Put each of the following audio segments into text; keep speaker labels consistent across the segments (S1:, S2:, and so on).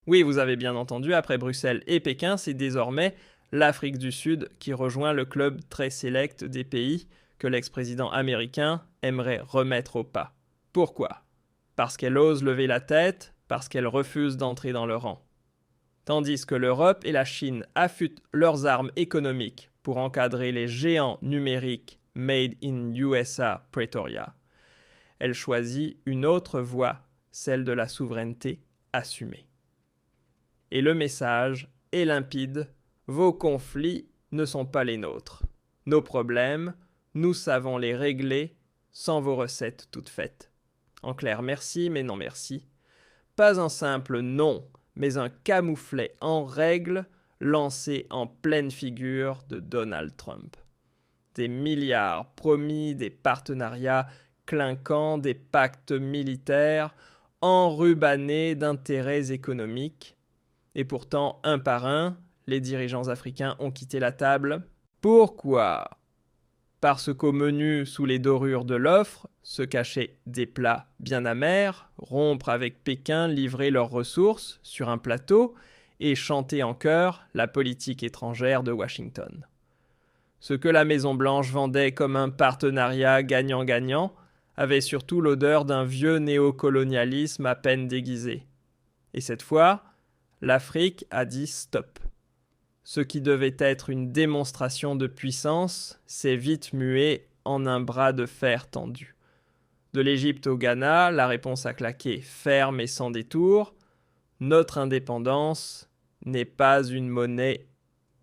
S1: Oui, vous avez bien entendu, après Bruxelles et Pékin, c'est désormais l'Afrique du Sud qui rejoint le club très sélect des pays que l'ex-président américain aimerait remettre au pas. Pourquoi? Parce qu'elle ose lever la tête, parce qu'elle refuse d'entrer dans le rang. Tandis que l'Europe et la Chine affûtent leurs armes économiques pour encadrer les géants numériques Made in USA Pretoria, elle choisit une autre voie, celle de la souveraineté assumée. Et le message est limpide, vos conflits ne sont pas les nôtres. Nos problèmes, nous savons les régler sans vos recettes toutes faites. En clair, merci, mais non merci. Pas un simple non, mais un camouflet en règle lancé en pleine figure de Donald Trump. Des milliards promis, des partenariats clinquants, des pactes militaires enrubannés d'intérêts économiques. Et pourtant, un par un, les dirigeants africains ont quitté la table. Pourquoi? Parce qu'au menu, sous les dorures de l'offre, se cachaient des plats bien amers, rompre avec Pékin, livrer leurs ressources sur un plateau et chanter en chœur la politique étrangère de Washington. Ce que la Maison-Blanche vendait comme un partenariat gagnant-gagnant avait surtout l'odeur d'un vieux néocolonialisme à peine déguisé. Et cette fois, l'Afrique a dit stop. Ce qui devait être une démonstration de puissance s'est vite mué en un bras de fer tendu. De l'Égypte au Ghana, la réponse a claqué ferme et sans détour. Notre indépendance n'est pas une monnaie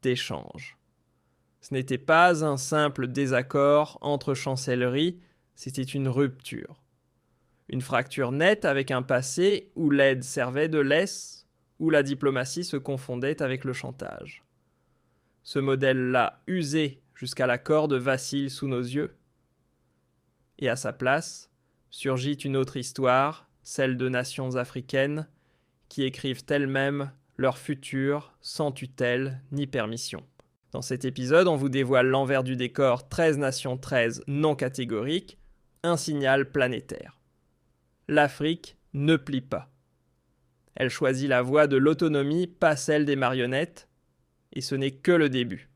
S1: d'échange. Ce n'était pas un simple désaccord entre chancelleries, c'était une rupture. Une fracture nette avec un passé où l'aide servait de laisse, où la diplomatie se confondait avec le chantage. Ce modèle-là, usé jusqu'à la corde, vacille sous nos yeux. Et à sa place, surgit une autre histoire, celle de nations africaines qui écrivent elles-mêmes leur futur sans tutelle ni permission. Dans cet épisode, on vous dévoile l'envers du décor 13 nations 13 non catégoriques, un signal planétaire. L'Afrique ne plie pas. Elle choisit la voie de l'autonomie, pas celle des marionnettes, et ce n'est que le début.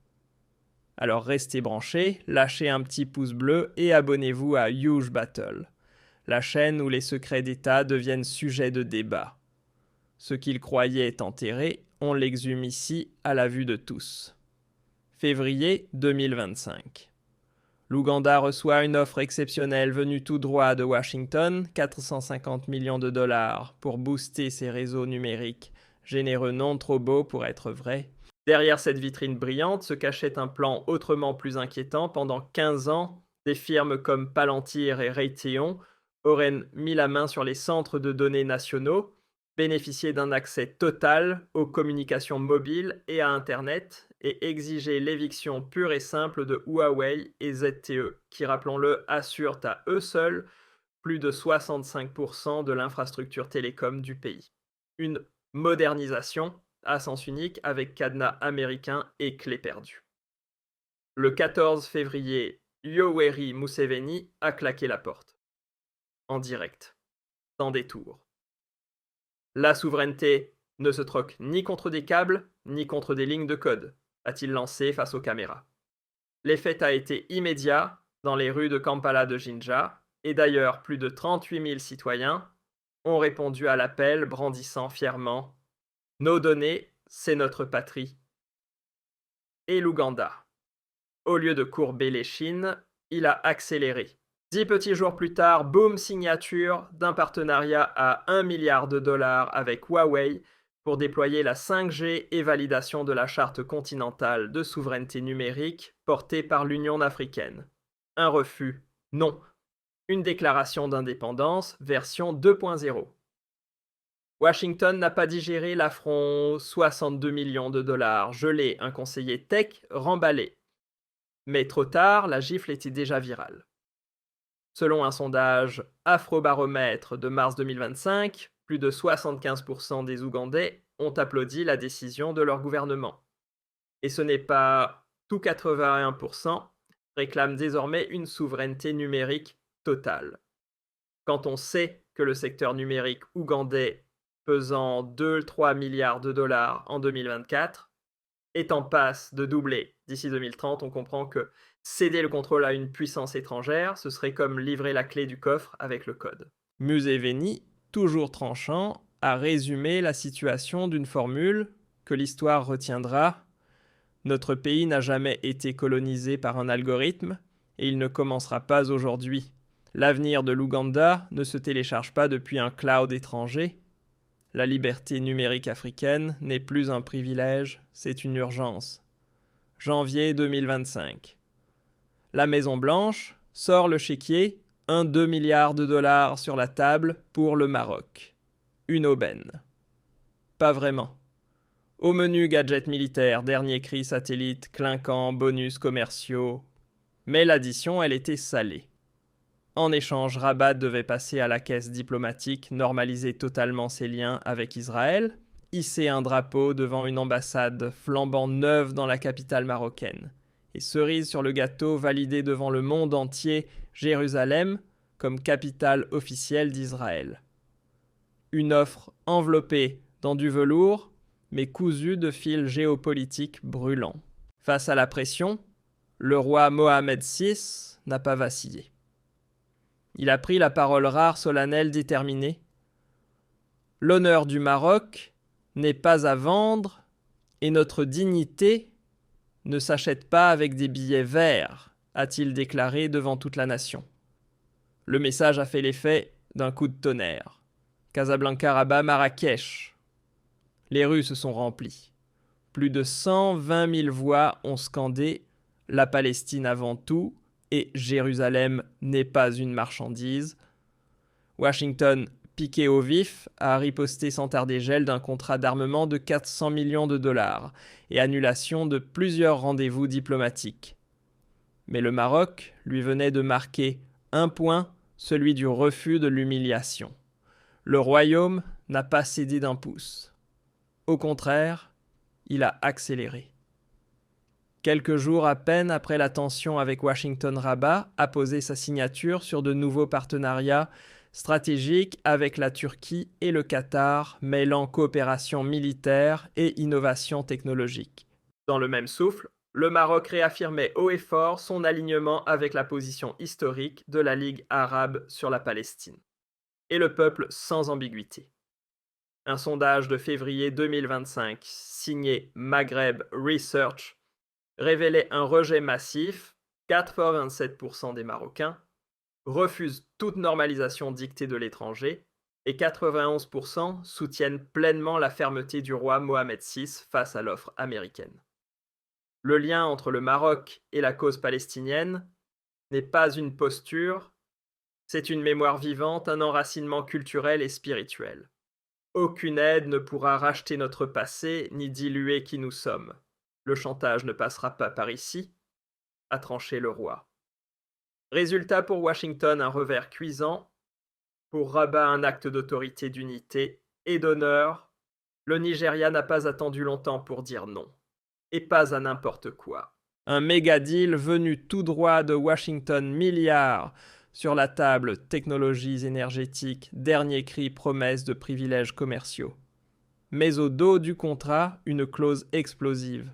S1: Alors restez branchés, lâchez un petit pouce bleu et abonnez-vous à Huge Battle, la chaîne où les secrets d'État deviennent sujet de débat. Ce qu'ils croyaient enterré, on l'exhume ici à la vue de tous. Février 2025. L'Ouganda reçoit une offre exceptionnelle venue tout droit de Washington, 450 millions de dollars pour booster ses réseaux numériques, généreux non trop beau pour être vrai. Derrière cette vitrine brillante se cachait un plan autrement plus inquiétant. Pendant 15 ans, des firmes comme Palantir et Raytheon auraient mis la main sur les centres de données nationaux, bénéficié d'un accès total aux communications mobiles et à Internet, et exiger l'éviction pure et simple de Huawei et ZTE, qui, rappelons-le, assurent à eux seuls plus de 65% de l'infrastructure télécom du pays. Une modernisation à sens unique avec cadenas américain et clé perdue. Le 14 février, Yoweri Museveni a claqué la porte. En direct, sans détour. La souveraineté ne se troque ni contre des câbles, ni contre des lignes de code, a-t-il lancé face aux caméras. L'effet a été immédiat dans les rues de Kampala de Jinja, et d'ailleurs plus de 38 000 citoyens ont répondu à l'appel brandissant fièrement « Nos données, c'est notre patrie ». Et l'Ouganda. Au lieu de courber les chines, il a accéléré. 10 petits jours plus tard, boum, signature d'un partenariat à 1 milliard de dollars avec Huawei pour déployer la 5G et validation de la charte continentale de souveraineté numérique portée par l'Union africaine. Un refus, non. Une déclaration d'indépendance, version 2.0. Washington n'a pas digéré l'affront, 62 millions de dollars gelés, un conseiller tech remballé. Mais trop tard, la gifle était déjà virale. Selon un sondage Afrobaromètre de mars 2025, plus de 75% des Ougandais ont applaudi la décision de leur gouvernement. Et ce n'est pas tout 81% réclament désormais une souveraineté numérique totale. Quand on sait que le secteur numérique ougandais pesant 2-3 milliards de dollars en 2024, est en passe de doubler d'ici 2030. On comprend que céder le contrôle à une puissance étrangère, ce serait comme livrer la clé du coffre avec le code. Museveni, toujours tranchant, a résumé la situation d'une formule que l'histoire retiendra. Notre pays n'a jamais été colonisé par un algorithme et il ne commencera pas aujourd'hui. L'avenir de l'Ouganda ne se télécharge pas depuis un cloud étranger. La liberté numérique africaine n'est plus un privilège, c'est une urgence. Janvier 2025. La Maison-Blanche sort le chéquier, 2 milliards de dollars sur la table pour le Maroc. Une aubaine. Pas vraiment. Au menu gadgets militaires, dernier cri satellite, clinquant, bonus commerciaux. Mais l'addition, elle était salée. En échange, Rabat devait passer à la caisse diplomatique, normaliser totalement ses liens avec Israël, hisser un drapeau devant une ambassade flambant neuve dans la capitale marocaine. Et cerise sur le gâteau, valider devant le monde entier Jérusalem comme capitale officielle d'Israël. Une offre enveloppée dans du velours, mais cousue de fils géopolitiques brûlants. Face à la pression, le roi Mohamed VI n'a pas vacillé. Il a pris la parole rare, solennelle, déterminée. L'honneur du Maroc n'est pas à vendre et notre dignité ne s'achète pas avec des billets verts, a-t-il déclaré devant toute la nation. Le message a fait l'effet d'un coup de tonnerre. Casablanca, Rabat, Marrakech. Les rues se sont remplies. Plus de 120 000 voix ont scandé « La Palestine avant tout » et « Jérusalem n'est pas une marchandise ». Washington, piqué au vif, a riposté sans tarder gel d'un contrat d'armement de 400 millions de dollars et annulation de plusieurs rendez-vous diplomatiques. Mais le Maroc lui venait de marquer un point, celui du refus de l'humiliation. Le royaume n'a pas cédé d'un pouce. Au contraire, il a accéléré. Quelques jours à peine après la tension avec Washington, Rabat a posé sa signature sur de nouveaux partenariats stratégiques avec la Turquie et le Qatar, mêlant coopération militaire et innovation technologique. Dans le même souffle, le Maroc réaffirmait haut et fort son alignement avec la position historique de la Ligue arabe sur la Palestine. Et le peuple sans ambiguïté. Un sondage de février 2025, signé Maghreb Research, révélait un rejet massif. 87% des Marocains refusent toute normalisation dictée de l'étranger et 91% soutiennent pleinement la fermeté du roi Mohamed VI face à l'offre américaine. Le lien entre le Maroc et la cause palestinienne n'est pas une posture, c'est une mémoire vivante, un enracinement culturel et spirituel. Aucune aide ne pourra racheter notre passé ni diluer qui nous sommes. Le chantage ne passera pas par ici, a tranché le roi. Résultat pour Washington, un revers cuisant. Pour Rabat, un acte d'autorité, d'unité et d'honneur. Le Nigeria n'a pas attendu longtemps pour dire non. Et pas à n'importe quoi. Un méga deal venu tout droit de Washington, milliards. Sur la table, technologies énergétiques, dernier cri, promesse de privilèges commerciaux. Mais au dos du contrat, une clause explosive.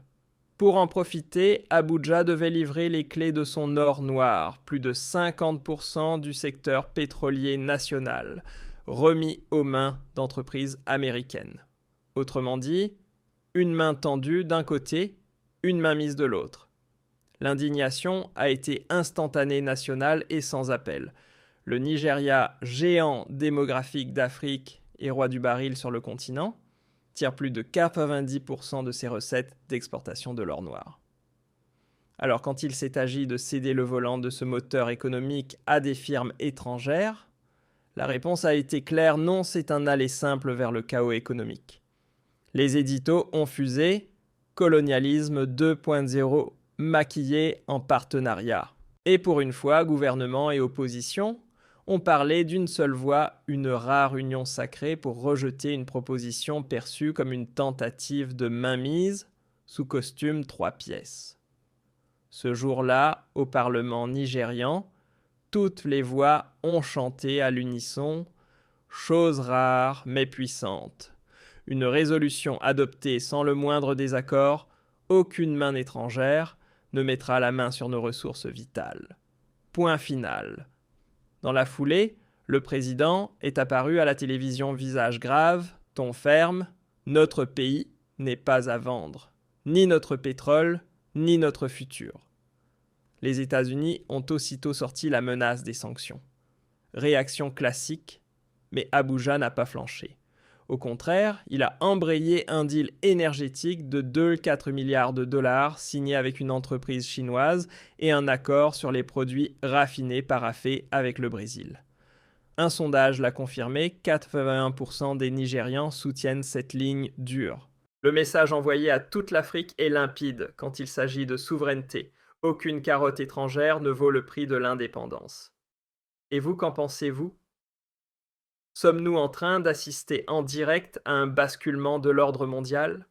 S1: Pour en profiter, Abuja devait livrer les clés de son or noir, plus de 50% du secteur pétrolier national, remis aux mains d'entreprises américaines. Autrement dit, une main tendue d'un côté, une main mise de l'autre. L'indignation a été instantanée, nationale et sans appel. Le Nigeria, géant démographique d'Afrique et roi du baril sur le continent, tire plus de 90% de ses recettes d'exportation de l'or noir. Alors quand il s'est agi de céder le volant de ce moteur économique à des firmes étrangères, la réponse a été claire, non, c'est un aller simple vers le chaos économique. Les éditos ont fusé, colonialisme 2.0 maquillé en partenariat. Et pour une fois, gouvernement et opposition ont parlé d'une seule voix, une rare union sacrée pour rejeter une proposition perçue comme une tentative de mainmise sous costume 3 pièces. Ce jour-là, au Parlement nigérian, toutes les voix ont chanté à l'unisson chose rare mais puissante. Une résolution adoptée sans le moindre désaccord, aucune main étrangère ne mettra la main sur nos ressources vitales. Point final. Dans la foulée, le président est apparu à la télévision visage grave, ton ferme, notre pays n'est pas à vendre, ni notre pétrole, ni notre futur. Les États-Unis ont aussitôt sorti la menace des sanctions. Réaction classique, mais Abuja n'a pas flanché. Au contraire, il a embrayé un deal énergétique de 2,4 milliards de dollars signé avec une entreprise chinoise et un accord sur les produits raffinés paraffés avec le Brésil. Un sondage l'a confirmé, 81% des Nigérians soutiennent cette ligne dure. Le message envoyé à toute l'Afrique est limpide quand il s'agit de souveraineté. Aucune carotte étrangère ne vaut le prix de l'indépendance. Et vous, qu'en pensez-vous ? Sommes-nous en train d'assister en direct à un basculement de l'ordre mondial ?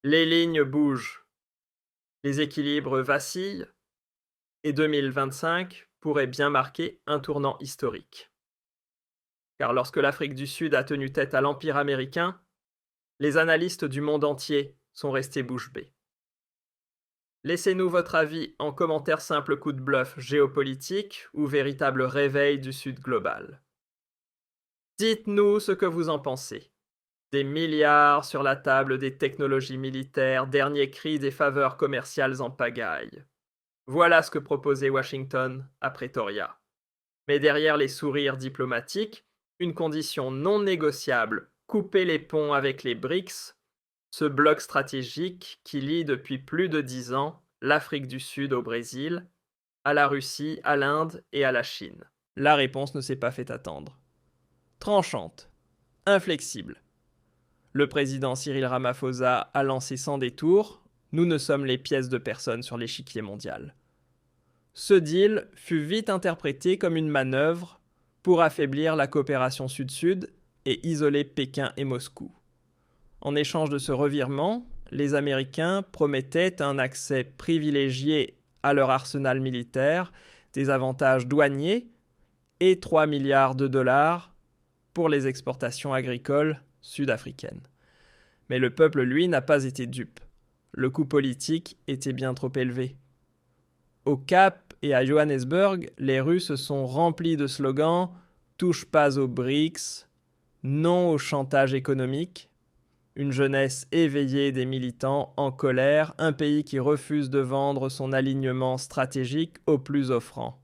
S1: Les lignes bougent, les équilibres vacillent, et 2025 pourrait bien marquer un tournant historique. Car lorsque l'Afrique du Sud a tenu tête à l'Empire américain, les analystes du monde entier sont restés bouche bée. Laissez-nous votre avis en commentaire simple coup de bluff géopolitique ou véritable réveil du Sud global. Dites-nous ce que vous en pensez. Des milliards sur la table des technologies militaires, dernier cri des faveurs commerciales en pagaille. Voilà ce que proposait Washington à Pretoria. Mais derrière les sourires diplomatiques, une condition non négociable, couper les ponts avec les BRICS, ce bloc stratégique qui lie depuis plus de 10 ans l'Afrique du Sud au Brésil, à la Russie, à l'Inde et à la Chine. La réponse ne s'est pas fait attendre. Tranchante, inflexible. Le président Cyril Ramaphosa a lancé sans détour « Nous ne sommes les pièces de personne sur l'échiquier mondial ». Ce deal fut vite interprété comme une manœuvre pour affaiblir la coopération Sud-Sud et isoler Pékin et Moscou. En échange de ce revirement, les Américains promettaient un accès privilégié à leur arsenal militaire, des avantages douaniers et 3 milliards de dollars pour les exportations agricoles sud-africaines. Mais le peuple, lui, n'a pas été dupe. Le coût politique était bien trop élevé. Au Cap et à Johannesburg, les rues se sont remplies de slogans « Touche pas aux BRICS »,« Non au chantage économique », une jeunesse éveillée des militants en colère, un pays qui refuse de vendre son alignement stratégique au plus offrant.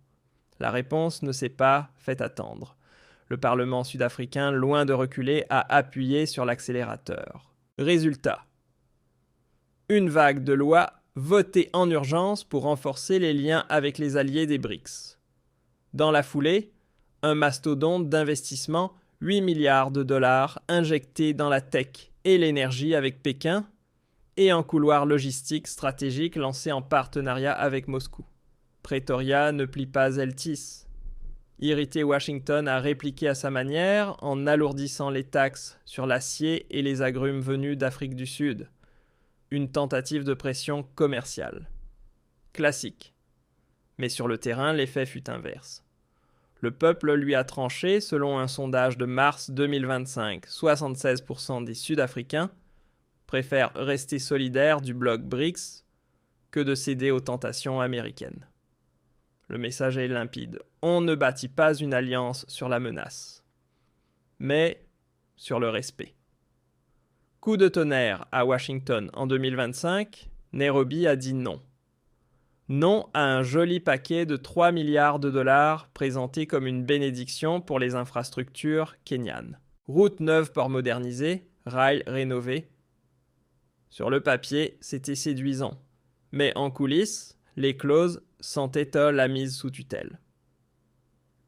S1: La réponse ne s'est pas fait attendre. Le Parlement sud-africain, loin de reculer, a appuyé sur l'accélérateur. Résultat. Une vague de lois votée en urgence pour renforcer les liens avec les alliés des BRICS. Dans la foulée, un mastodonte d'investissement, 8 milliards de dollars injectés dans la tech et l'énergie avec Pékin, et un couloir logistique stratégique lancé en partenariat avec Moscou. Pretoria ne plie pas elle tisse. Irrité, Washington a répliqué à sa manière en alourdissant les taxes sur l'acier et les agrumes venus d'Afrique du Sud. Une tentative de pression commerciale. Classique. Mais sur le terrain, l'effet fut inverse. Le peuple lui a tranché selon un sondage de mars 2025. 76% des Sud-Africains préfèrent rester solidaires du bloc BRICS que de céder aux tentations américaines. Le message est limpide. On ne bâtit pas une alliance sur la menace, mais sur le respect. Coup de tonnerre à Washington en 2025, Nairobi a dit non. Non à un joli paquet de 3 milliards de dollars présenté comme une bénédiction pour les infrastructures kenyanes. Routes neuves pour moderniser, rails rénovés. Sur le papier, c'était séduisant, mais en coulisses, les clauses sentaient la mise sous tutelle.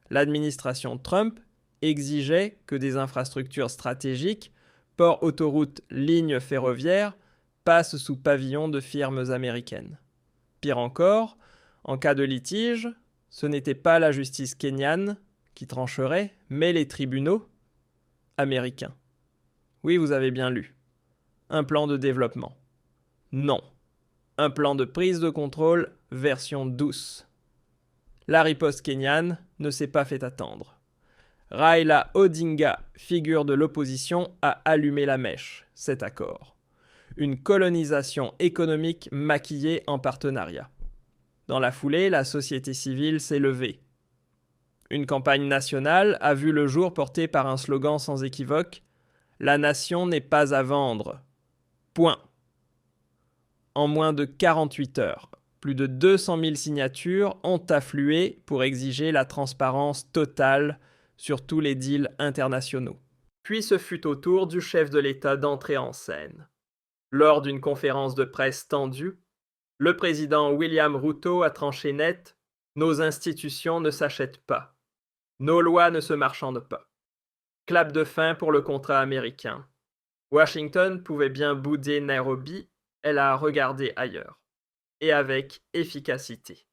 S1: L'administration Trump exigeait que des infrastructures stratégiques, ports, autoroutes, lignes ferroviaires, passent sous pavillon de firmes américaines. Pire encore, en cas de litige, ce n'était pas la justice kenyane qui trancherait, mais les tribunaux américains. Oui, vous avez bien lu. Un plan de développement. Non. Un plan de prise de contrôle version douce. La riposte kenyane ne s'est pas fait attendre. Raila Odinga, figure de l'opposition, a allumé la mèche, cet accord. Une colonisation économique maquillée en partenariat. Dans la foulée, la société civile s'est levée. Une campagne nationale a vu le jour portée par un slogan sans équivoque « La nation n'est pas à vendre ». Point. En moins de 48 heures, plus de 200 000 signatures ont afflué pour exiger la transparence totale sur tous les deals internationaux. Puis ce fut au tour du chef de l'État d'entrer en scène. Lors d'une conférence de presse tendue, le président William Ruto a tranché net « Nos institutions ne s'achètent pas. Nos lois ne se marchandent pas. » Clap de fin pour le contrat américain. Washington pouvait bien bouder Nairobi, elle a regardé ailleurs. Et avec efficacité.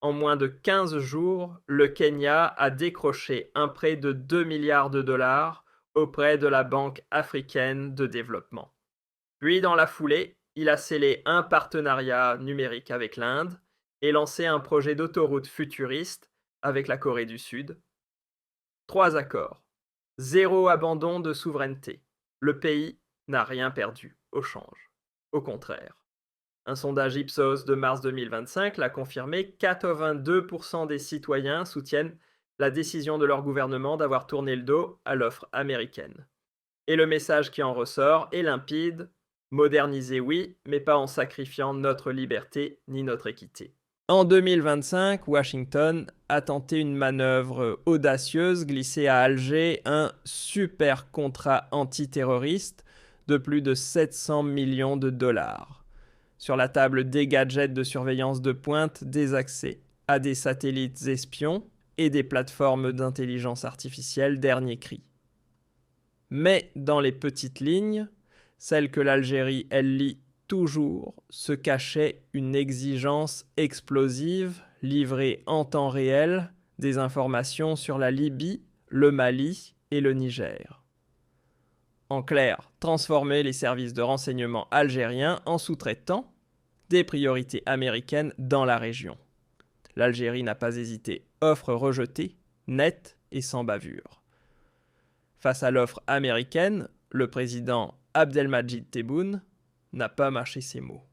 S1: En moins de 15 jours, le Kenya a décroché un prêt de 2 milliards de dollars auprès de la Banque africaine de développement. Puis, dans la foulée, il a scellé un partenariat numérique avec l'Inde et lancé un projet d'autoroute futuriste avec la Corée du Sud. 3 accords. 0 abandon de souveraineté. Le pays n'a rien perdu au change. Au contraire. Un sondage Ipsos de mars 2025 l'a confirmé, 82% des citoyens soutiennent la décision de leur gouvernement d'avoir tourné le dos à l'offre américaine. Et le message qui en ressort est limpide, moderniser oui, mais pas en sacrifiant notre liberté ni notre équité. En 2025, Washington a tenté une manœuvre audacieuse, glissé à Alger un super contrat antiterroriste de plus de 700 millions de dollars. Sur la table des gadgets de surveillance de pointe, des accès à des satellites espions et des plateformes d'intelligence artificielle dernier cri. Mais dans les petites lignes, celles que l'Algérie, elle lit toujours, se cachait une exigence explosive, livrée en temps réel, des informations sur la Libye, le Mali et le Niger. En clair, transformer les services de renseignement algériens en sous-traitants des priorités américaines dans la région. L'Algérie n'a pas hésité, offre rejetée, nette et sans bavure. Face à l'offre américaine, le président Abdelmadjid Tebboune n'a pas mâché ses mots.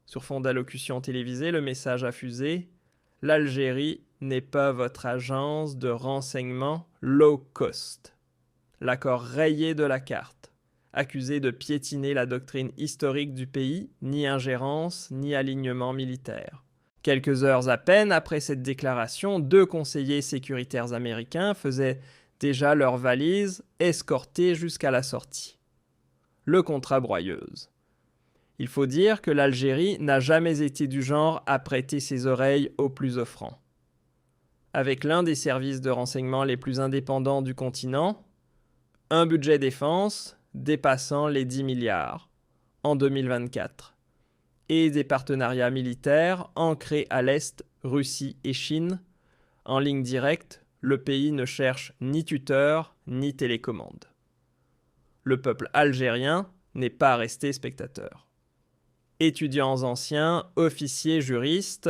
S1: Sur fond d'allocution télévisée, le message a fusé « L'Algérie n'est pas votre agence de renseignement low cost ». L'accord rayé de la carte, accusé de piétiner la doctrine historique du pays, ni ingérence, ni alignement militaire. Quelques heures à peine après cette déclaration, 2 conseillers sécuritaires américains faisaient déjà leurs valises, escortés jusqu'à la sortie. Le contrat broyeuse. Il faut dire que l'Algérie n'a jamais été du genre à prêter ses oreilles aux plus offrants. Avec l'un des services de renseignement les plus indépendants du continent, un budget défense dépassant les 10 milliards en 2024 et des partenariats militaires ancrés à l'Est, Russie et Chine. En ligne directe, le pays ne cherche ni tuteur ni télécommande. Le peuple algérien n'est pas resté spectateur. Étudiants anciens, officiers, juristes,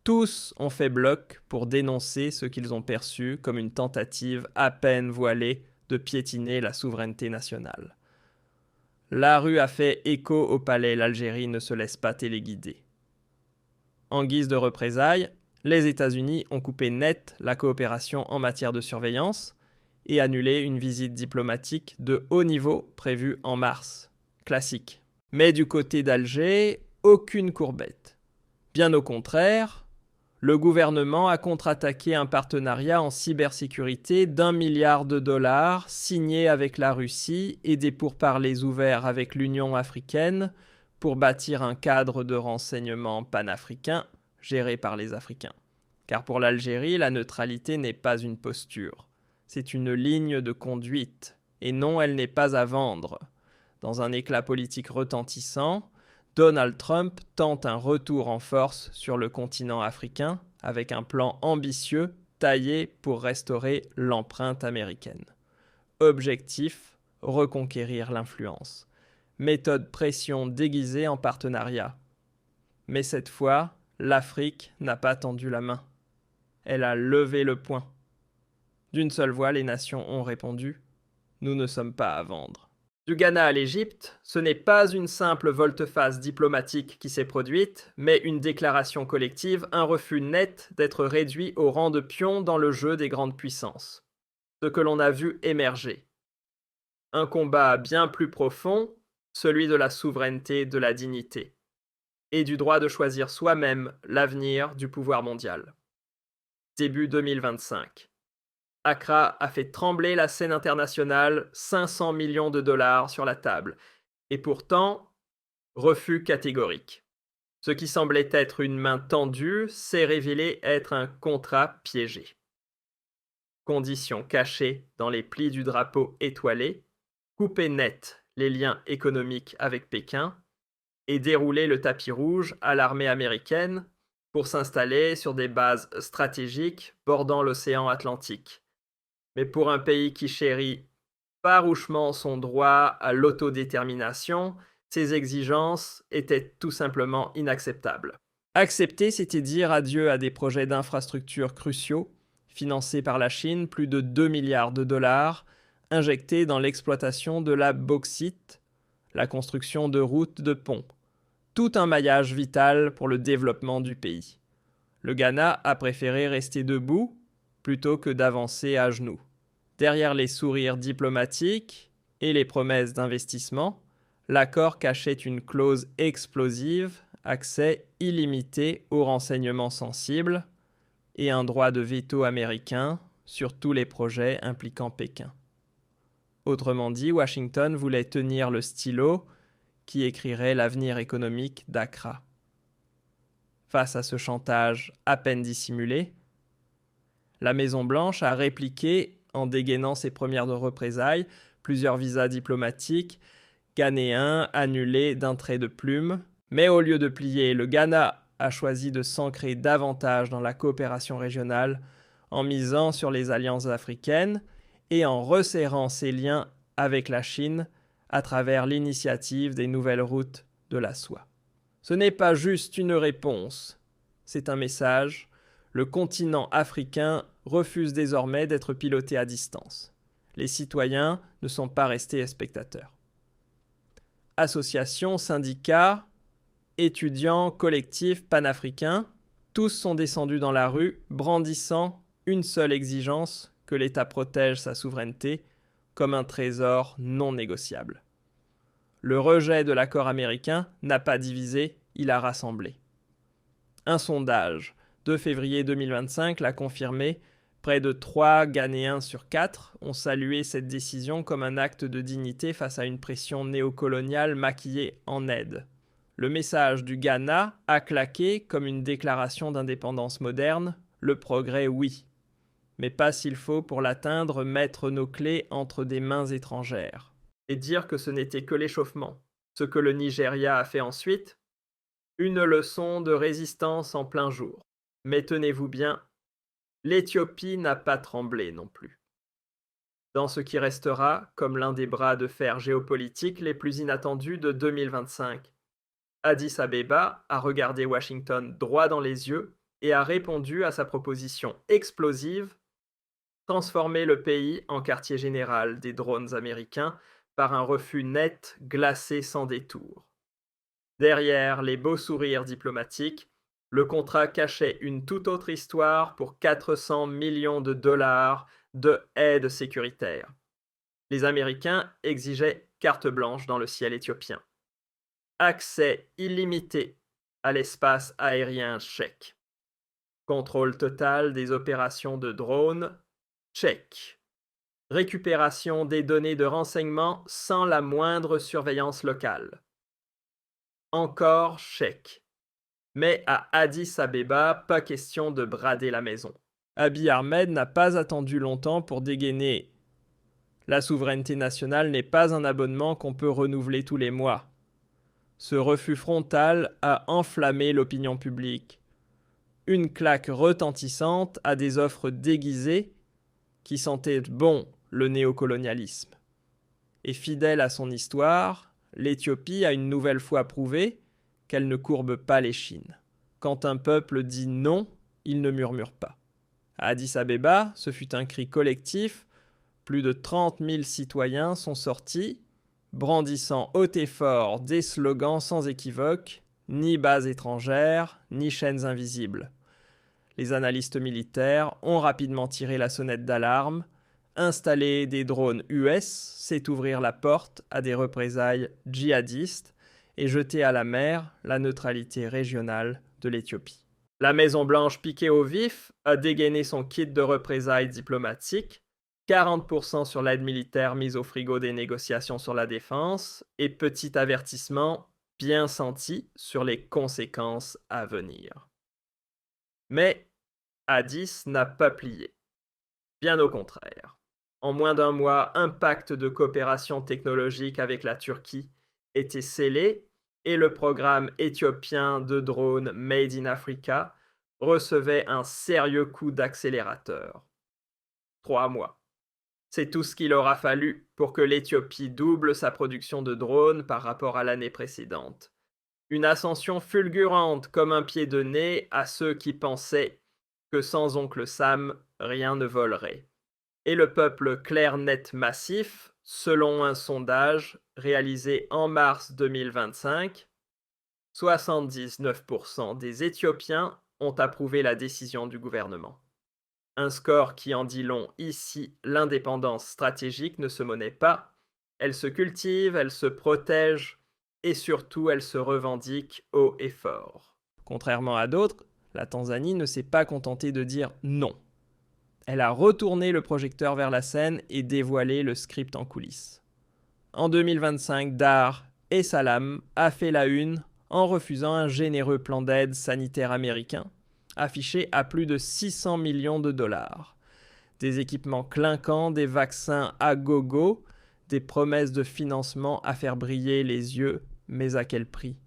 S1: tous ont fait bloc pour dénoncer ce qu'ils ont perçu comme une tentative à peine voilée de piétiner la souveraineté nationale. La rue a fait écho au palais, l'Algérie ne se laisse pas téléguider. En guise de représailles, les États-Unis ont coupé net la coopération en matière de surveillance et annulé une visite diplomatique de haut niveau prévue en mars. Classique. Mais du côté d'Alger, aucune courbette. Bien au contraire, le gouvernement a contre-attaqué un partenariat en cybersécurité d'1 milliard de dollars signé avec la Russie et des pourparlers ouverts avec l'Union africaine pour bâtir un cadre de renseignement panafricain géré par les Africains. Car pour l'Algérie, la neutralité n'est pas une posture, c'est une ligne de conduite, et non, elle n'est pas à vendre. Dans un éclat politique retentissant, Donald Trump tente un retour en force sur le continent africain avec un plan ambitieux taillé pour restaurer l'empreinte américaine. Objectif, reconquérir l'influence. Méthode pression déguisée en partenariat. Mais cette fois, l'Afrique n'a pas tendu la main. Elle a levé le poing. D'une seule voix, les nations ont répondu « Nous ne sommes pas à vendre ». Du Ghana à l'Égypte, ce n'est pas une simple volte-face diplomatique qui s'est produite, mais une déclaration collective, un refus net d'être réduit au rang de pion dans le jeu des grandes puissances. Ce que l'on a vu émerger. Un combat bien plus profond, celui de la souveraineté, de la dignité, et du droit de choisir soi-même l'avenir du pouvoir mondial. Début 2025. Accra a fait trembler la scène internationale, 500 millions de dollars sur la table. Et pourtant, refus catégorique. Ce qui semblait être une main tendue s'est révélé être un contrat piégé. Conditions cachées dans les plis du drapeau étoilé, couper net les liens économiques avec Pékin et dérouler le tapis rouge à l'armée américaine pour s'installer sur des bases stratégiques bordant l'océan Atlantique. Mais pour un pays qui chérit farouchement son droit à l'autodétermination, ces exigences étaient tout simplement inacceptables. Accepter, c'était dire adieu à des projets d'infrastructures cruciaux, financés par la Chine, plus de 2 milliards de dollars, injectés dans l'exploitation de la bauxite, la construction de routes, de ponts. Tout un maillage vital pour le développement du pays. Le Ghana a préféré rester debout plutôt que d'avancer à genoux. Derrière les sourires diplomatiques et les promesses d'investissement, l'accord cachait une clause explosive, accès illimité aux renseignements sensibles et un droit de veto américain sur tous les projets impliquant Pékin. Autrement dit, Washington voulait tenir le stylo qui écrirait l'avenir économique d'Accra. Face à ce chantage à peine dissimulé, la Maison-Blanche a répliqué en dégainant ses premières représailles, plusieurs visas diplomatiques ghanéens annulés d'un trait de plume. Mais au lieu de plier, le Ghana a choisi de s'ancrer davantage dans la coopération régionale en misant sur les alliances africaines et en resserrant ses liens avec la Chine à travers l'initiative des nouvelles routes de la soie. Ce n'est pas juste une réponse, c'est un message. Le continent africain refuse désormais d'être piloté à distance. Les citoyens ne sont pas restés spectateurs. Associations, syndicats, étudiants, collectifs panafricains, tous sont descendus dans la rue, brandissant une seule exigence, que l'État protège sa souveraineté comme un trésor non négociable. Le rejet de l'accord américain n'a pas divisé, il a rassemblé. Un sondage 2 février 2025 l'a confirmé, près de 3 Ghanéens sur 4 ont salué cette décision comme un acte de dignité face à une pression néocoloniale maquillée en aide. Le message du Ghana a claqué comme une déclaration d'indépendance moderne, le progrès oui. Mais pas s'il faut pour l'atteindre mettre nos clés entre des mains étrangères. Et dire que ce n'était que l'échauffement. Ce que le Nigeria a fait ensuite, une leçon de résistance en plein jour. Mais tenez-vous bien, l'Éthiopie n'a pas tremblé non plus. Dans ce qui restera comme l'un des bras de fer géopolitiques les plus inattendus de 2025, Addis Abeba a regardé Washington droit dans les yeux et a répondu à sa proposition explosive, transformer le pays en quartier général des drones américains par un refus net, glacé sans détour. Derrière les beaux sourires diplomatiques, le contrat cachait une toute autre histoire pour 400 millions de dollars de aide sécuritaire. Les Américains exigeaient carte blanche dans le ciel éthiopien. Accès illimité à l'espace aérien tchèque. Contrôle total des opérations de drones tchèque. Récupération des données de renseignement sans la moindre surveillance locale. Encore tchèque. Mais à Addis Abeba, pas question de brader la maison. Abiy Ahmed n'a pas attendu longtemps pour dégainer. La souveraineté nationale n'est pas un abonnement qu'on peut renouveler tous les mois. Ce refus frontal a enflammé l'opinion publique. Une claque retentissante à des offres déguisées qui sentaient bon le néocolonialisme. Et fidèle à son histoire, l'Éthiopie a une nouvelle fois prouvé qu'elle ne courbe pas l'échine. Quand un peuple dit non, il ne murmure pas. À Addis Abeba, ce fut un cri collectif. Plus de 30 000 citoyens sont sortis, brandissant haut et fort des slogans sans équivoque, ni bases étrangères, ni chaînes invisibles. Les analystes militaires ont rapidement tiré la sonnette d'alarme. Installer des drones US, c'est ouvrir la porte à des représailles djihadistes et jeter à la mer la neutralité régionale de l'Éthiopie. La Maison-Blanche, piquée au vif, a dégainé son kit de représailles diplomatiques, 40% sur l'aide militaire mise au frigo des négociations sur la défense, et petit avertissement bien senti sur les conséquences à venir. Mais Addis n'a pas plié. Bien au contraire. En moins d'un mois, un pacte de coopération technologique avec la Turquie était scellé et le programme éthiopien de drones Made in Africa recevait un sérieux coup d'accélérateur. 3 mois. C'est tout ce qu'il aura fallu pour que l'Éthiopie double sa production de drones par rapport à l'année précédente. Une ascension fulgurante comme un pied de nez à ceux qui pensaient que sans oncle Sam, rien ne volerait. Et le peuple clair-net massif, selon un sondage réalisé en mars 2025, 79% des Éthiopiens ont approuvé la décision du gouvernement. Un score qui en dit long ici, l'indépendance stratégique ne se monnaie pas, elle se cultive, elle se protège et surtout elle se revendique haut et fort. Contrairement à d'autres, la Tanzanie ne s'est pas contentée de dire non. Elle a retourné le projecteur vers la scène et dévoilé le script en coulisses. En 2025, Dar es Salaam a fait la une en refusant un généreux plan d'aide sanitaire américain, affiché à plus de 600 millions de dollars. Des équipements clinquants, des vaccins à gogo, des promesses de financement à faire briller les yeux, mais à quel prix ?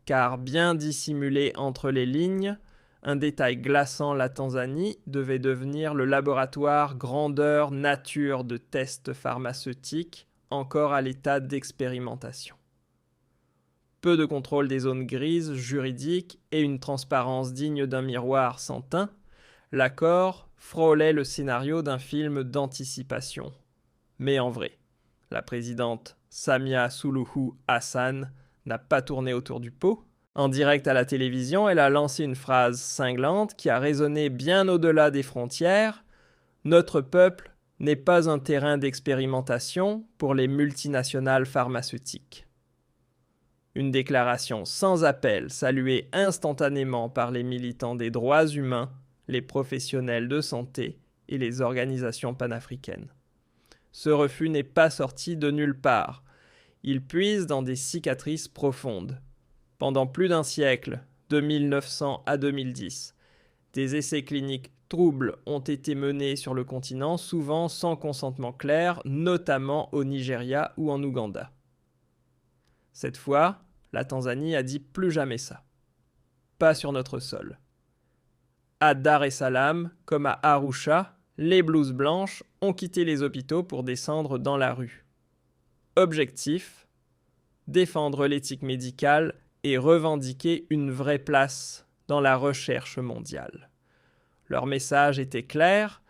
S1: Car bien dissimulé entre les lignes, un détail glaçant, la Tanzanie devait devenir le laboratoire grandeur nature de tests pharmaceutiques encore à l'état d'expérimentation. Peu de contrôle des zones grises juridiques et une transparence digne d'un miroir sans teint, l'accord frôlait le scénario d'un film d'anticipation. Mais en vrai, la présidente Samia Suluhu Hassan n'a pas tourné autour du pot. En direct à la télévision, elle a lancé une phrase cinglante qui a résonné bien au-delà des frontières. « Notre peuple n'est pas un terrain d'expérimentation pour les multinationales pharmaceutiques. » Une déclaration sans appel, saluée instantanément par les militants des droits humains, les professionnels de santé et les organisations panafricaines. Ce refus n'est pas sorti de nulle part. Il puise dans des cicatrices profondes. Pendant plus d'un siècle, de 1900 à 2010, des essais cliniques troubles ont été menés sur le continent, souvent sans consentement clair, notamment au Nigeria ou en Ouganda. Cette fois, la Tanzanie a dit plus jamais ça. Pas sur notre sol. À Dar es Salaam, comme à Arusha, les blouses blanches ont quitté les hôpitaux pour descendre dans la rue. Objectif : défendre l'éthique médicale et revendiquer une vraie place dans la recherche mondiale. Leur message était clair,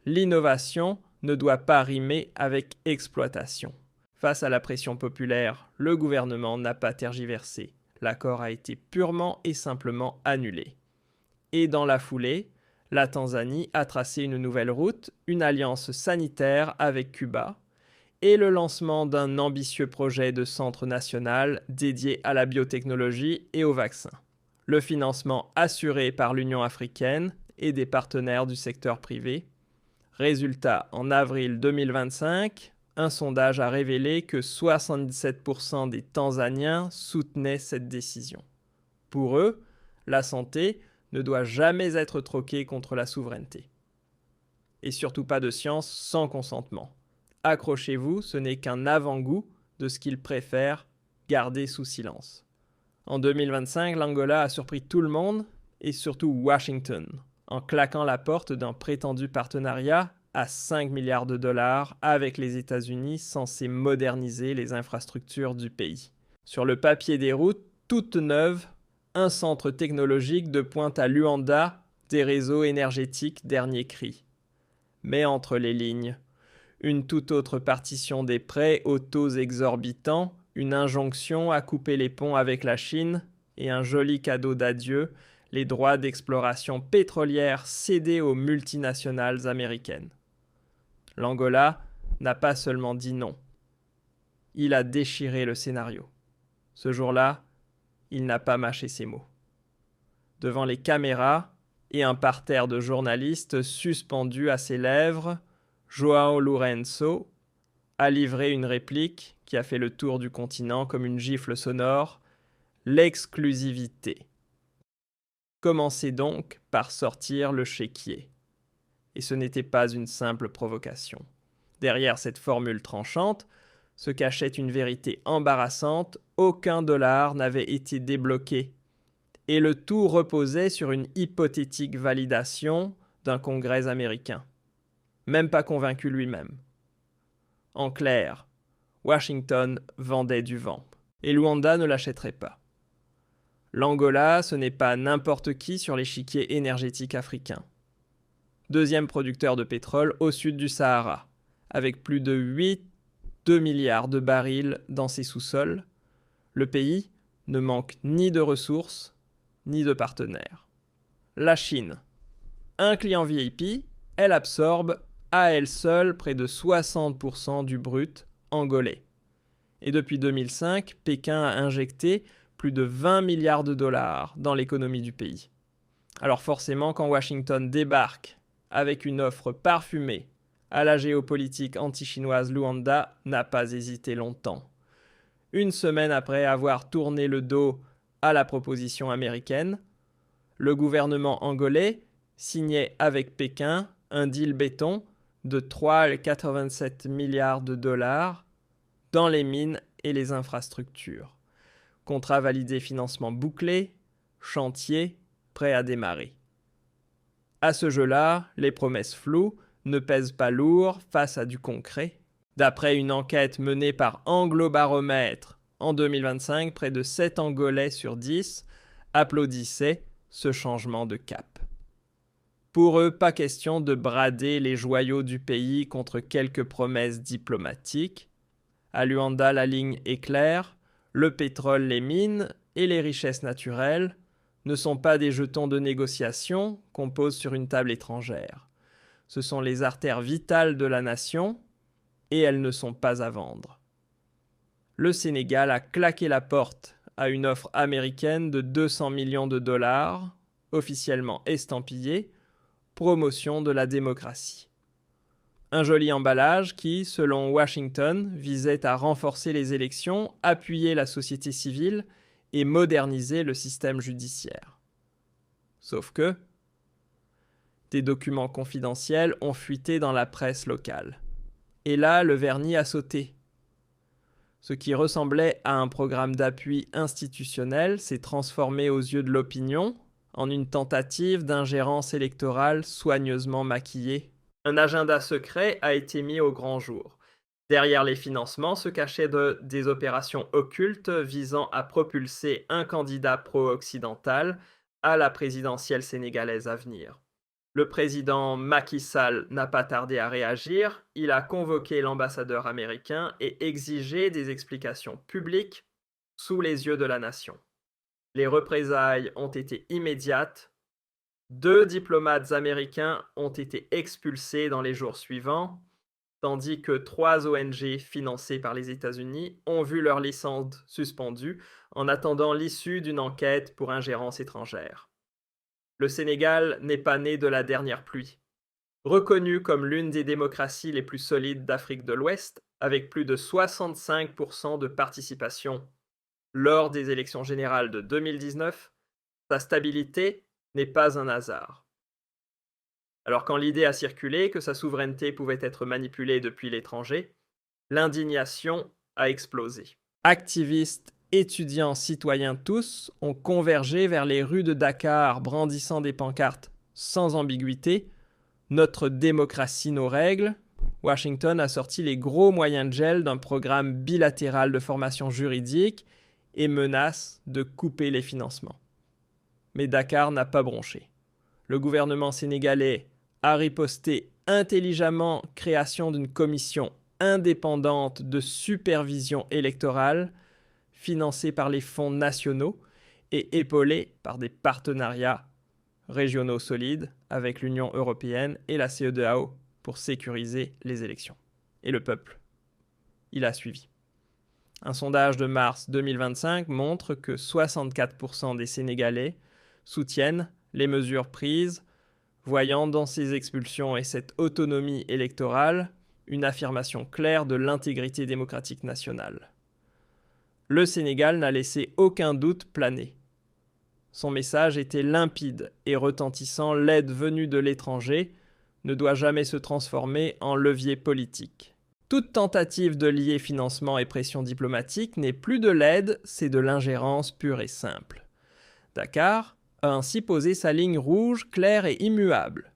S1: l'innovation ne doit pas rimer avec exploitation. Face à la pression populaire, le gouvernement n'a pas tergiversé. L'accord a été purement et simplement annulé. Et dans la foulée, la Tanzanie a tracé une nouvelle route, une alliance sanitaire avec Cuba, et le lancement d'un ambitieux projet de centre national dédié à la biotechnologie et aux vaccins. Le financement assuré par l'Union africaine et des partenaires du secteur privé. Résultat, en avril 2025, un sondage a révélé que 77% des Tanzaniens soutenaient cette décision. Pour eux, la santé ne doit jamais être troquée contre la souveraineté. Et surtout pas de science sans consentement. Accrochez-vous, ce n'est qu'un avant-goût de ce qu'ils préfèrent garder sous silence. En 2025, l'Angola a surpris tout le monde, et surtout Washington, en claquant la porte d'un prétendu partenariat à 5 milliards de dollars avec les États-Unis censés moderniser les infrastructures du pays. Sur le papier des routes, toutes neuves, un centre technologique de pointe à Luanda des réseaux énergétiques dernier cri. Mais entre les lignes, une toute autre partition des prêts aux taux exorbitants, une injonction à couper les ponts avec la Chine et un joli cadeau d'adieu, les droits d'exploration pétrolière cédés aux multinationales américaines. L'Angola n'a pas seulement dit non. Il a déchiré le scénario. Ce jour-là, il n'a pas mâché ses mots. Devant les caméras et un parterre de journalistes suspendus à ses lèvres, João Lourenço a livré une réplique qui a fait le tour du continent comme une gifle sonore, l'exclusivité. Commencez donc par sortir le chéquier. Et ce n'était pas une simple provocation. Derrière cette formule tranchante se cachait une vérité embarrassante, aucun dollar n'avait été débloqué. Et le tout reposait sur une hypothétique validation d'un Congrès américain. Même pas convaincu lui-même. En clair, Washington vendait du vent. Et Luanda ne l'achèterait pas. L'Angola, ce n'est pas n'importe qui sur l'échiquier énergétique africain. Deuxième producteur de pétrole au sud du Sahara, avec plus de 2 milliards de barils dans ses sous-sols, le pays ne manque ni de ressources, ni de partenaires. La Chine. Un client VIP, elle absorbe à elle seule près de 60% du brut angolais. Et depuis 2005, Pékin a injecté plus de 20 milliards de dollars dans l'économie du pays. Alors forcément, quand Washington débarque avec une offre parfumée à la géopolitique anti-chinoise, Luanda n'a pas hésité longtemps. Une semaine après avoir tourné le dos à la proposition américaine, le gouvernement angolais signait avec Pékin un deal béton de 3,87 milliards de dollars dans les mines et les infrastructures. Contrat validé, financement bouclé, chantier prêt à démarrer. À ce jeu-là, les promesses floues ne pèsent pas lourd face à du concret. D'après une enquête menée par Anglobaromètre en 2025, près de 7 Angolais sur 10 applaudissaient ce changement de cap. Pour eux, pas question de brader les joyaux du pays contre quelques promesses diplomatiques. À Luanda, la ligne est claire. Le pétrole, les mines et les richesses naturelles ne sont pas des jetons de négociation qu'on pose sur une table étrangère. Ce sont les artères vitales de la nation et elles ne sont pas à vendre. Le Sénégal a claqué la porte à une offre américaine de 200 millions de dollars, officiellement estampillée, promotion de la démocratie. Un joli emballage qui, selon Washington, visait à renforcer les élections, appuyer la société civile et moderniser le système judiciaire. Sauf que des documents confidentiels ont fuité dans la presse locale. Et là, le vernis a sauté. Ce qui ressemblait à un programme d'appui institutionnel s'est transformé aux yeux de l'opinion en une tentative d'ingérence électorale soigneusement maquillée. Un agenda secret a été mis au grand jour. Derrière les financements se cachaient des opérations occultes visant à propulser un candidat pro-occidental à la présidentielle sénégalaise à venir. Le président Macky Sall n'a pas tardé à réagir, il a convoqué l'ambassadeur américain et exigé des explications publiques sous les yeux de la nation. Les représailles ont été immédiates. 2 diplomates américains ont été expulsés dans les jours suivants, tandis que 3 ONG financées par les États-Unis ont vu leur licence suspendue en attendant l'issue d'une enquête pour ingérence étrangère. Le Sénégal n'est pas né de la dernière pluie. Reconnu comme l'une des démocraties les plus solides d'Afrique de l'Ouest, avec plus de 65% de participation lors des élections générales de 2019, sa stabilité n'est pas un hasard. Alors quand l'idée a circulé que sa souveraineté pouvait être manipulée depuis l'étranger, l'indignation a explosé. Activistes, étudiants, citoyens tous ont convergé vers les rues de Dakar brandissant des pancartes sans ambiguïté. Notre démocratie, nos règles. Washington a sorti les gros moyens de gel d'un programme bilatéral de formation juridique et menace de couper les financements. Mais Dakar n'a pas bronché. Le gouvernement sénégalais a riposté intelligemment, création d'une commission indépendante de supervision électorale, financée par les fonds nationaux et épaulée par des partenariats régionaux solides avec l'Union européenne et la CEDEAO pour sécuriser les élections. Et le peuple, il a suivi. Un sondage de mars 2025 montre que 64% des Sénégalais soutiennent les mesures prises, voyant dans ces expulsions et cette autonomie électorale une affirmation claire de l'intégrité démocratique nationale. Le Sénégal n'a laissé aucun doute planer. Son message était limpide et retentissant: l'aide venue de l'étranger ne doit jamais se transformer en levier politique. Toute tentative de lier financement et pression diplomatique n'est plus de l'aide, c'est de l'ingérence pure et simple. Dakar a ainsi posé sa ligne rouge, claire et immuable.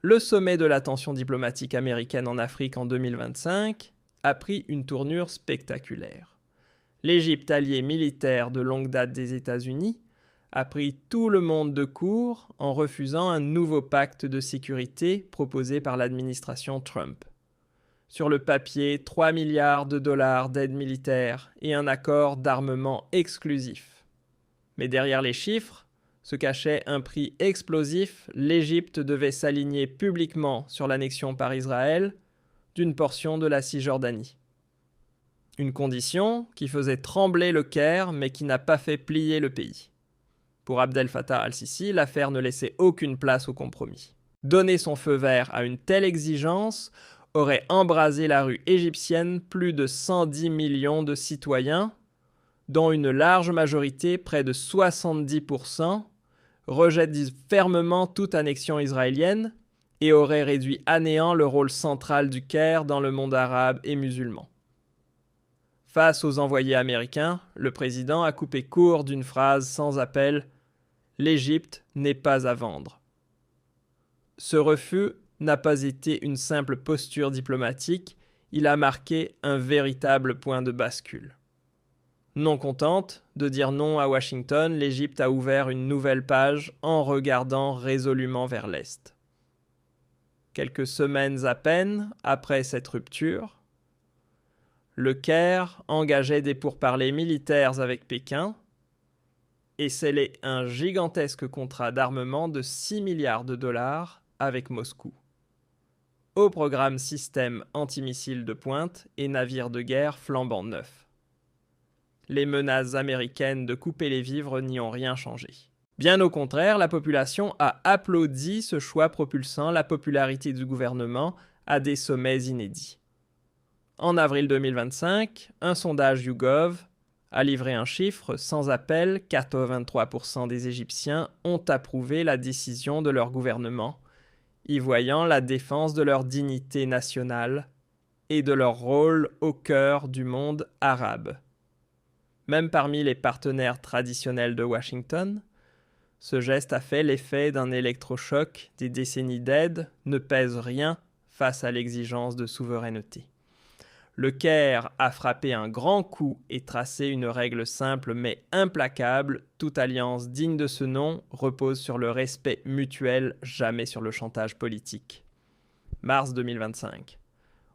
S1: Le sommet de la tension diplomatique américaine en Afrique en 2025 a pris une tournure spectaculaire. L'Égypte, allié militaire de longue date des États-Unis, a pris tout le monde de court en refusant un nouveau pacte de sécurité proposé par l'administration Trump. Sur le papier, 3 milliards de dollars d'aide militaire et un accord d'armement exclusif. Mais derrière les chiffres se cachait un prix explosif: l'Égypte devait s'aligner publiquement sur l'annexion par Israël d'une portion de la Cisjordanie. Une condition qui faisait trembler le Caire, mais qui n'a pas fait plier le pays. Pour Abdel Fattah al-Sisi, l'affaire ne laissait aucune place au compromis. Donner son feu vert à une telle exigence aurait embrasé la rue égyptienne plus de 110 millions de citoyens, dont une large majorité, près de 70%, rejette fermement toute annexion israélienne et aurait réduit à néant le rôle central du Caire dans le monde arabe et musulman. Face aux envoyés américains, le président a coupé court d'une phrase sans appel: « L'Égypte n'est pas à vendre ». Ce refus n'a pas été une simple posture diplomatique, il a marqué un véritable point de bascule. Non contente de dire non à Washington, l'Égypte a ouvert une nouvelle page en regardant résolument vers l'Est. Quelques semaines à peine après cette rupture, le Caire engageait des pourparlers militaires avec Pékin et scellait un gigantesque contrat d'armement de 6 milliards de dollars avec Moscou. Au programme système antimissiles de pointe et navires de guerre flambant neufs. Les menaces américaines de couper les vivres n'y ont rien changé. Bien au contraire, la population a applaudi ce choix propulsant la popularité du gouvernement à des sommets inédits. En avril 2025, un sondage YouGov a livré un chiffre sans appel: 83% des Égyptiens ont approuvé la décision de leur gouvernement, y voyant la défense de leur dignité nationale et de leur rôle au cœur du monde arabe. Même parmi les partenaires traditionnels de Washington, ce geste a fait l'effet d'un électrochoc. Des décennies d'aide ne pèsent rien face à l'exigence de souveraineté. Le Caire a frappé un grand coup et tracé une règle simple mais implacable: toute alliance digne de ce nom repose sur le respect mutuel, jamais sur le chantage politique. Mars 2025.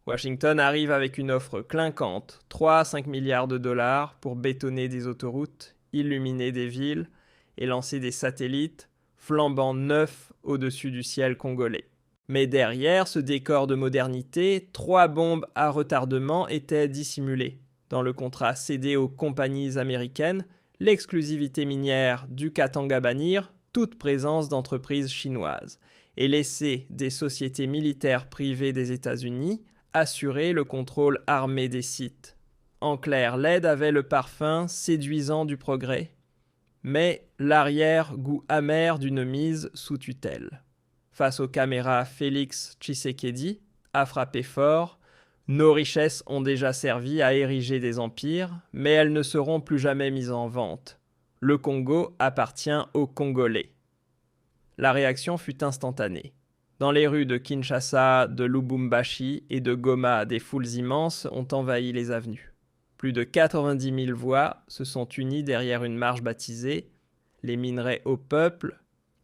S1: Washington arrive avec une offre clinquante: 3 à 5 milliards de dollars pour bétonner des autoroutes, illuminer des villes et lancer des satellites flambant neufs au-dessus du ciel congolais. Mais derrière ce décor de modernité, 3 bombes à retardement étaient dissimulées. Dans le contrat cédé aux compagnies américaines, l'exclusivité minière du Katanga-Banir, toute présence d'entreprises chinoises, et laisser des sociétés militaires privées des États-Unis assurer le contrôle armé des sites. En clair, l'aide avait le parfum séduisant du progrès, mais l'arrière-goût amer d'une mise sous tutelle. Face aux caméras, Félix Tshisekedi a frappé fort: nos richesses ont déjà servi à ériger des empires, mais elles ne seront plus jamais mises en vente. Le Congo appartient aux Congolais. La réaction fut instantanée. Dans les rues de Kinshasa, de Lubumbashi et de Goma, des foules immenses ont envahi les avenues. Plus de 90 000 voix se sont unies derrière une marche baptisée « Les minerais au peuple,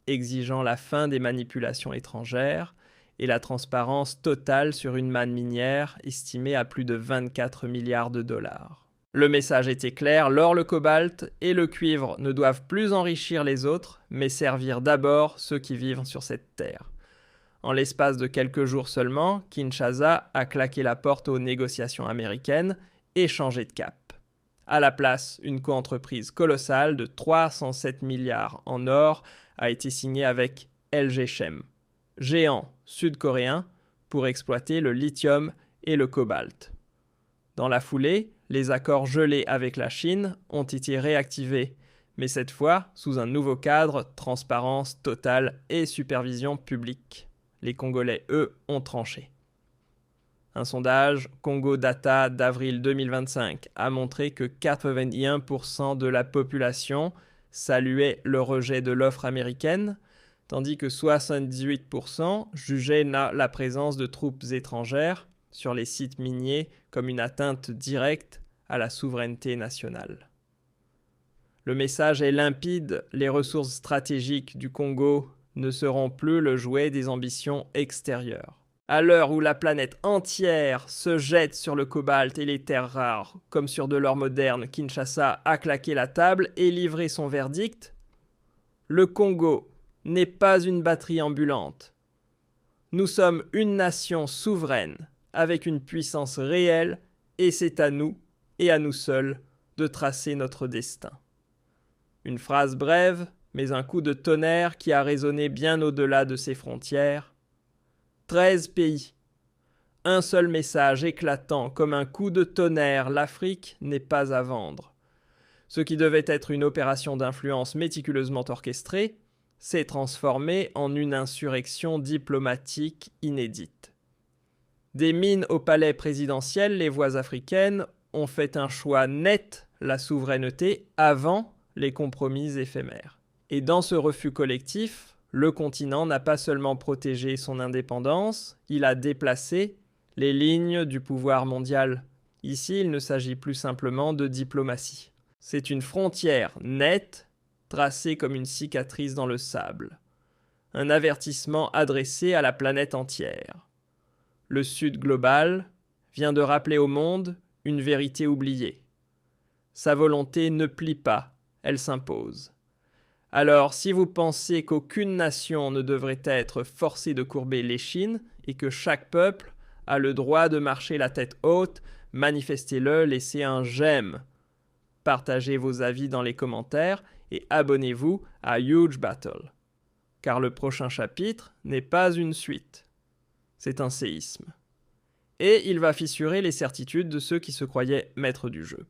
S1: exigeant la fin des manipulations étrangères et la transparence totale sur une manne minière estimée à plus de 24 milliards de dollars. Le message était clair, l'or, le cobalt et le cuivre ne doivent plus enrichir les autres, mais servir d'abord ceux qui vivent sur cette terre. En l'espace de quelques jours seulement, Kinshasa a claqué la porte aux négociations américaines et changé de cap. À la place, une coentreprise colossale de 307 milliards en or a été signée avec LG Chem, géant sud-coréen, pour exploiter le lithium et le cobalt. Dans la foulée, les accords gelés avec la Chine ont été réactivés, mais cette fois sous un nouveau cadre, transparence totale et supervision publique. Les Congolais, eux, ont tranché. Un sondage Congo Data d'avril 2025 a montré que 81% de la population saluait le rejet de l'offre américaine, tandis que 78% jugeaient la présence de troupes étrangères sur les sites miniers comme une atteinte directe à la souveraineté nationale. Le message est limpide, les ressources stratégiques du Congo ne seront plus le jouet des ambitions extérieures. À l'heure où la planète entière se jette sur le cobalt et les terres rares, comme sur de l'or moderne, Kinshasa a claqué la table et livré son verdict. Le Congo n'est pas une batterie ambulante. Nous sommes une nation souveraine, avec une puissance réelle, et c'est à nous, et à nous seuls, de tracer notre destin. Une phrase brève, mais un coup de tonnerre qui a résonné bien au-delà de ses frontières. 13 pays. Un seul message éclatant comme un coup de tonnerre, l'Afrique n'est pas à vendre. Ce qui devait être une opération d'influence méticuleusement orchestrée s'est transformé en une insurrection diplomatique inédite. Des mines au palais présidentiel, les voix africaines ont fait un choix net, la souveraineté, avant les compromis éphémères. Et dans ce refus collectif, le continent n'a pas seulement protégé son indépendance, il a déplacé les lignes du pouvoir mondial. Ici, il ne s'agit plus simplement de diplomatie. C'est une frontière nette, tracée comme une cicatrice dans le sable. Un avertissement adressé à la planète entière. Le Sud global vient de rappeler au monde une vérité oubliée. Sa volonté ne plie pas, elle s'impose. Alors, si vous pensez qu'aucune nation ne devrait être forcée de courber l'échine et que chaque peuple a le droit de marcher la tête haute, manifestez-le, laissez un j'aime. Partagez vos avis dans les commentaires et abonnez-vous à Huge Battle. Car le prochain chapitre n'est pas une suite, c'est un séisme. Et il va fissurer les certitudes de ceux qui se croyaient maîtres du jeu.